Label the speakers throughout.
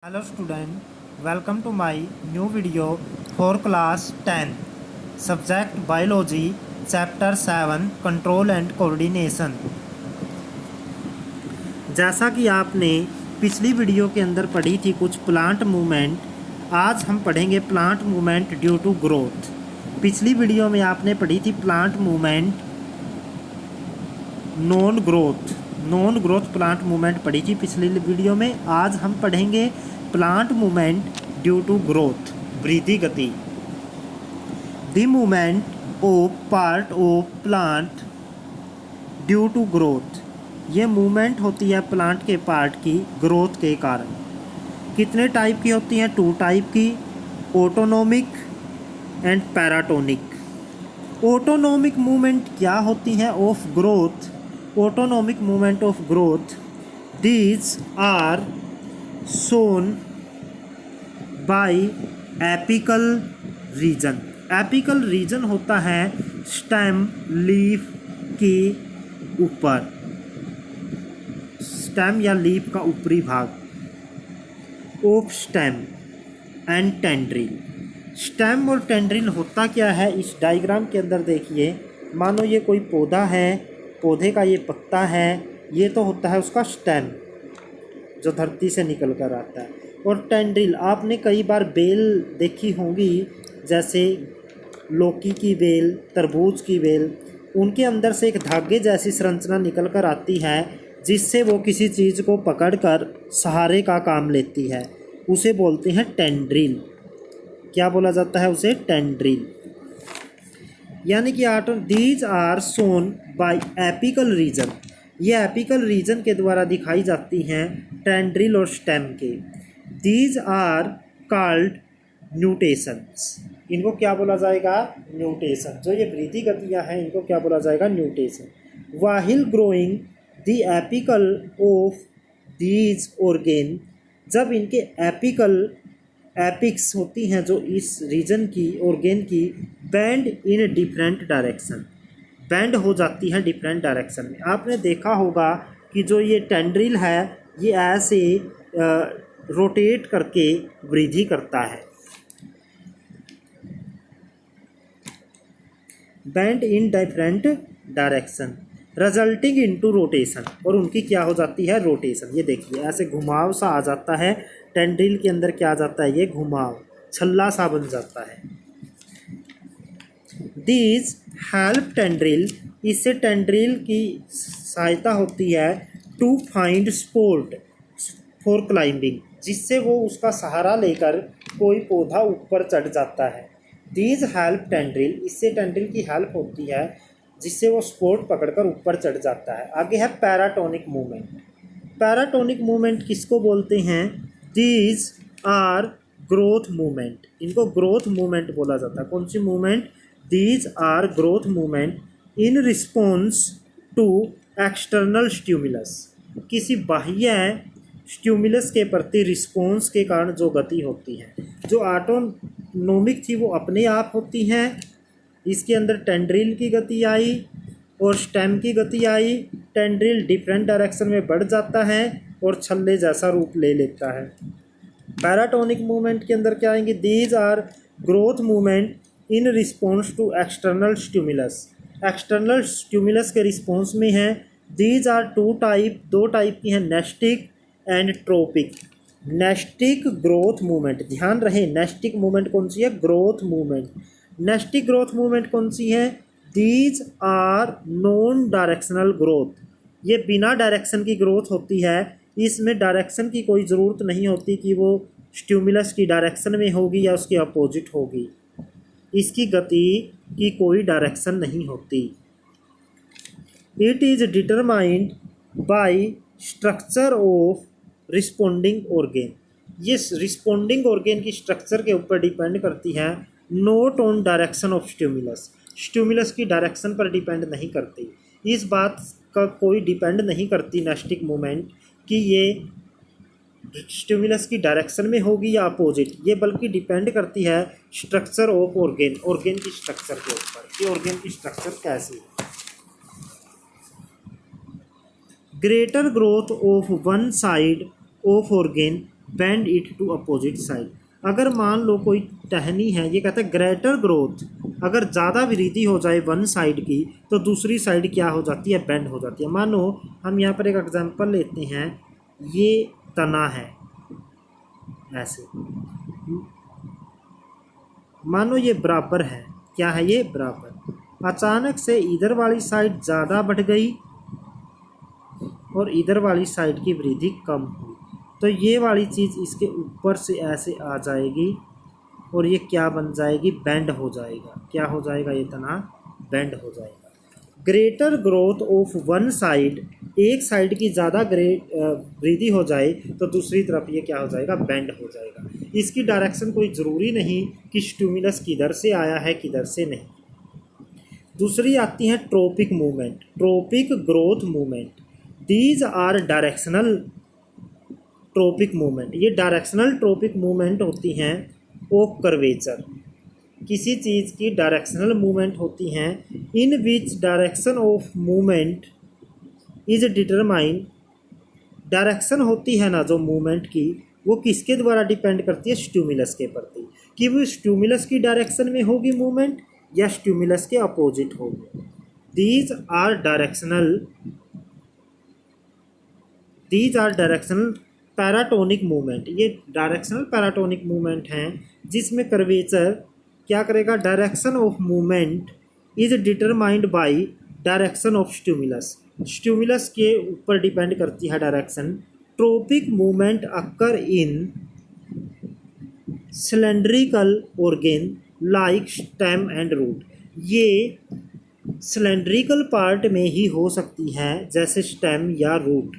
Speaker 1: Hello student, welcome to my new video for class 10. Subject Biology, Chapter 7 Control and Coordination. जैसा कि आपने पिछली video के अंदर पढ़ी थी कुछ प्लांट मूवमेंट, आज हम पढ़ेंगे plant movement due to growth. पिछली वीडियो में आपने पढ़ी थी plant movement non growth plant movement पढ़ी थी पिछली वीडियो में। आज हम पढ़ेंगे plant movement due to growth, वृद्धि गति। The movement of part of plant due to growth, ये मूवमेंट होती है प्लांट के पार्ट की ग्रोथ के कारण। कितने टाइप की होती हैं? 2 टाइप की, autonomic and paratonic. Autonomic movement क्या होती हैं of growth? Autonomic movement of growth, these are shown by apical region। Apical region होता है स्टेम लीफ के ऊपर, स्टेम या लीफ का ऊपरी भाग। Of stem and tendril. Stem और टेंड्रिल होता क्या है इस डायग्राम के अंदर देखिए। मानो ये कोई पौधा है, पौधे का ये पत्ता है, ये तो होता है उसका स्टेम जो धरती से निकल कर आता है। और टेंड्रिल, आपने कई बार बेल देखी होंगी, जैसे लौकी की बेल, तरबूज की बेल, उनके अंदर से एक धागे जैसी संरचना निकल कर आती है जिससे वो किसी चीज़ को पकड़कर सहारे का काम लेती है, उसे बोलते हैं टेंड्रिल। क्या बोला जाता है उसे? टेंड्रिल। यानी कि these are shown by apical region, ये एपिकल रीजन के द्वारा दिखाई जाती हैं टेंड्रिल और स्टेम के। दीज आर कॉल्ड न्यूटेशंस, इनको क्या बोला जाएगा? न्यूटेशन। जो ये वृद्धि गतियाँ हैं इनको क्या बोला जाएगा? Nutation. While growing the apical of these organ, जब इनके एपिक्स होती हैं जो इस रीजन की, ऑर्गेन की, bend in different direction, bend हो जाती है डिफरेंट डायरेक्शन में। आपने देखा होगा कि जो ये टेंड्रिल है ये ऐसे रोटेट करके वृद्धि करता है, bend in different direction resulting into rotation, और उनकी क्या हो जाती है? रोटेशन। ये देखिए ऐसे घुमाव सा आ जाता है टेंड्रिल के अंदर, क्या आ जाता है? ये घुमाव, छल्ला सा बन जाता है। दीज हेल्प टेंड्रिल, इससे टेंड्रिल की सहायता होती है to find support for climbing, जिससे वो उसका सहारा लेकर कोई पौधा ऊपर चढ़ जाता है। दीज हेल्प टेंड्रिल, इससे टेंड्रिल की हेल्प होती है जिससे वो सपोर्ट पकड़कर ऊपर चढ़ जाता है। आगे है पैराटोनिक मूवमेंट। पैराटोनिक मूवमेंट किसको बोलते हैं? दीज आर ग्रोथ मूवमेंट, इनको ग्रोथ मूवमेंट बोला जाता है। कौन सी movement? These are growth movement in response to external stimulus, किसी बाह्य स्टिमुलस के प्रति रिस्पॉन्स के कारण जो गति होती है। जो ऑटोनोमिक थी वो अपने आप होती हैं, इसके अंदर टेंड्रिल की गति आई और स्टेम की गति आई। टेंड्रिल डिफरेंट डायरेक्शन में बढ़ जाता है और छल्ले जैसा रूप ले लेता है। पैराटोनिक मूवमेंट के अंदर क्या आएंगे? These are growth movement in response to external stimulus, external stimulus के रिस्पॉन्स में है। दीज आर 2 टाइप, 2 टाइप की हैं, nastic and tropic. Nastic growth movement, ध्यान रहे नेस्टिक मूवमेंट कौन सी है? Growth movement. Nastic growth movement कौन सी है? These are non directional growth, ये बिना डायरेक्शन की ग्रोथ होती है। इसमें डायरेक्शन की कोई ज़रूरत नहीं होती कि वो स्टिमुलस की डायरेक्शन में होगी या उसके अपोजिट होगी, इसकी गति की कोई डायरेक्शन नहीं होती। It is determined by structure of responding organ, ये रिस्पोंडिंग ऑर्गेन की स्ट्रक्चर के ऊपर डिपेंड करती है, not on direction of stimulus, stimulus की डायरेक्शन पर डिपेंड नहीं करती। इस बात का कोई डिपेंड नहीं करती नेस्टिक मूवमेंट कि ये स्टिमुलस की डायरेक्शन में होगी या अपोजिट, ये बल्कि डिपेंड करती है स्ट्रक्चर ऑफ ऑर्गेन, ऑर्गेन की स्ट्रक्चर के ऊपर कि ऑर्गेन की स्ट्रक्चर कैसी है। Greater growth of one side of organ bend it to opposite side. अगर मान लो कोई टहनी है, ये कहता है ग्रेटर ग्रोथ, अगर ज़्यादा वृद्धि हो जाए वन साइड की तो दूसरी साइड क्या हो जाती है, बेंड हो जाती है। मानो हम यहाँ पर एक एग्जांपल लेते हैं, ये तना है ऐसे, मानो ये बराबर है, क्या है ये बराबर, अचानक से इधर वाली साइड ज़्यादा बढ़ गई और इधर वाली साइड की वृद्धि कम हुई, तो ये वाली चीज़ इसके ऊपर से ऐसे आ जाएगी और ये क्या बन जाएगी, बेंड हो जाएगा। क्या हो जाएगा, ये तना बेंड हो जाएगा। Greater growth of one side, एक साइड की ज़्यादा वृद्धि हो जाए तो दूसरी तरफ ये क्या हो जाएगा, बेंड हो जाएगा। इसकी डायरेक्शन कोई ज़रूरी नहीं कि स्टिमुलस किधर से आया है किधर से नहीं। दूसरी आती है tropic movement, tropic growth movement. These are directional tropic movement, ये डायरेक्शनल ट्रोपिक मूवमेंट होती हैं ऑफ कर्वेचर, किसी चीज़ की डायरेक्शनल मूवमेंट होती हैं। In which direction of movement is determine, direction होती है ना जो मूवमेंट की, वो किसके द्वारा डिपेंड करती है, स्टिमुलस के प्रति, कि वो स्टिमुलस की डायरेक्शन में होगी मूवमेंट या स्टिमुलस के अपोजिट होगी। These are directional paratonic movement, ये डायरेक्शनल पैराटोनिक मूवमेंट हैं जिसमें कर्वेचर क्या करेगा, direction of movement is determined by direction of stimulus, stimulus के ऊपर डिपेंड करती है direction. Tropic movement occur in cylindrical organ like stem and root, ये सिलेंड्रिकल पार्ट में ही हो सकती है जैसे स्टेम या रूट,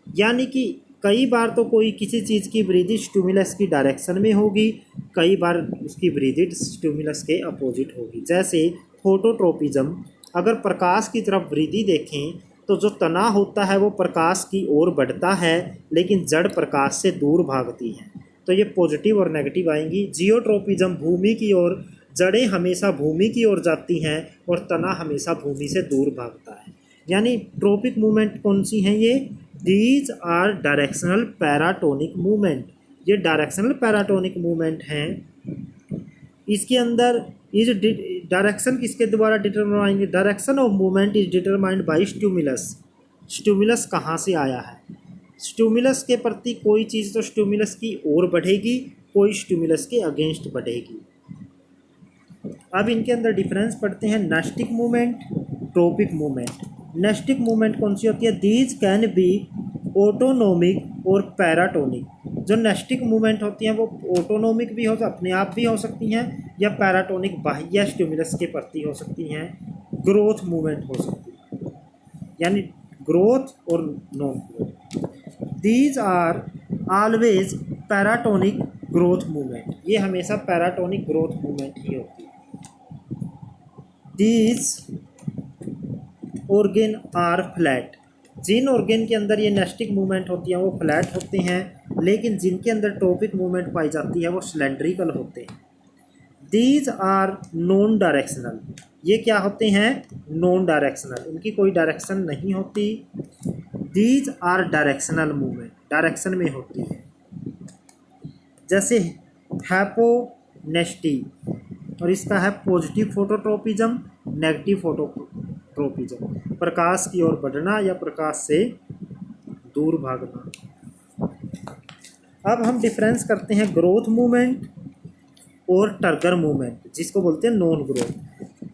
Speaker 1: यानी कि कई बार तो कोई किसी चीज़ की वृद्धि स्टिमुलस की डायरेक्शन में होगी, कई बार उसकी वृद्धि स्टिमुलस के अपोजिट होगी। जैसे फोटोट्रोपिज्म, अगर प्रकाश की तरफ वृद्धि देखें तो जो तना होता है वो प्रकाश की ओर बढ़ता है लेकिन जड़ प्रकाश से दूर भागती है, तो ये पॉजिटिव और नेगेटिव आएंगी। जियोट्रोपिज्म, भूमि की ओर, जड़ें हमेशा भूमि की ओर जाती हैं और तना हमेशा भूमि से दूर भागता है। यानी ट्रोपिक मूवमेंट कौन सी हैं ये, these are directional paratonic movement, ये डायरेक्शनल पैराटोनिक मूवमेंट हैं। इसके अंदर इज डायरेक्शन किसके द्वारा determine, direction of movement is determined by stimulus, stimulus कहाँ से आया है, स्टिमुलस के प्रति कोई चीज़ तो स्टिमुलस की ओर बढ़ेगी, कोई स्टिमुलस के अगेंस्ट बढ़ेगी। अब इनके अंदर डिफरेंस पढ़ते हैं, nastic movement, trophic movement. Nastic movement कौन सी होती है, दीज कैन बी ऑटोनोमिक और पैराटोनिक, जो नेस्टिक मूवमेंट होती हैं वो ऑटोनोमिक भी हो, अपने आप भी हो सकती हैं, या पैराटोनिक बाह्य स्टिमुलस के प्रति हो सकती हैं। ग्रोथ मूवमेंट हो सकती है, यानी ग्रोथ और non growth. These are always paratonic growth movement, ये हमेशा पैराटोनिक ग्रोथ मूवमेंट ही होती है। दीज ऑर्गेन आर फ्लैट, जिन ऑर्गेन के अंदर ये नेस्टिक मूवमेंट होती है वो फ्लैट होते हैं, लेकिन जिनके अंदर ट्रोपिक मूवमेंट पाई जाती है वो सिलेंड्रिकल होते हैं। दीज आर नॉन डायरेक्शनल, ये क्या होते हैं, नॉन डायरेक्शनल, इनकी कोई डायरेक्शन नहीं होती। These are directional movement, direction में होती है, जैसे हैपोनेस्टी, और इसका है पॉजिटिव फोटोट्रोपिज्म, नेगेटिव फोटोट्रोपिज्म, प्रकाश की ओर बढ़ना या प्रकाश से दूर भागना। अब हम डिफरेंस करते हैं ग्रोथ मूवमेंट और टर्गर मूवमेंट, जिसको बोलते हैं non growth.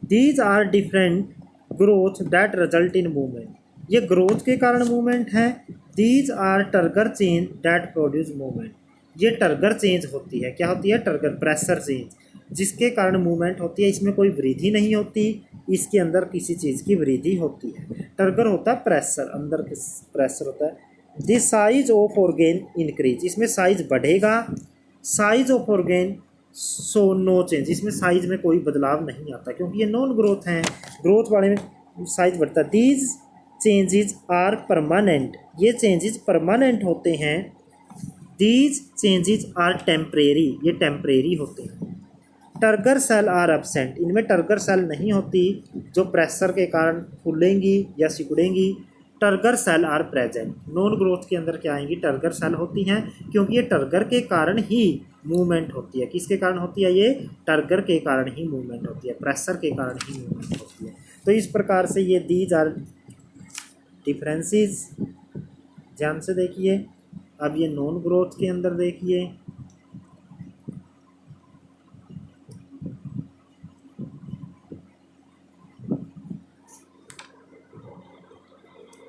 Speaker 1: These are different growth that result in movement, ये ग्रोथ के कारण मूवमेंट है। These are turgor change that produce movement, ये टर्गर चेंज होती है, क्या होती है, टर्गर, प्रेशर चेंज, जिसके कारण मूवमेंट होती है। इसमें कोई वृद्धि नहीं होती, इसके अंदर किसी चीज़ की वृद्धि होती है। टर्गर होता है प्रेशर, अंदर प्रेशर होता है। This size of organ increase, इसमें साइज बढ़ेगा। Size of organ so no change, इसमें साइज में कोई बदलाव नहीं आता क्योंकि ये नॉन ग्रोथ हैं, ग्रोथ वाले में साइज बढ़ता है। दीज चेंजेस आर परमानेंट, ये चेंजेस परमानेंट होते हैं। दीज चेंजेस आर टेम्परेरी, ये टेम्परेरी होते हैं। टर्गर सेल आर एब्सेंट, इनमें टर्गर सेल नहीं होती जो प्रेशर के कारण फूलेंगी या सिकुड़ेंगी। Turgor cell are present. Non growth के अंदर क्या आएंगी, टर्गर सेल होती हैं, क्योंकि ये टर्गर के कारण ही मूवमेंट होती है। किसके कारण होती है, ये टर्गर के कारण ही मूवमेंट होती है, प्रेशर के कारण ही मूवमेंट होती है। तो इस प्रकार से ये दीज आर डिफरेंसेस, ध्यान से देखिए। अब ये नॉन ग्रोथ के अंदर देखिए,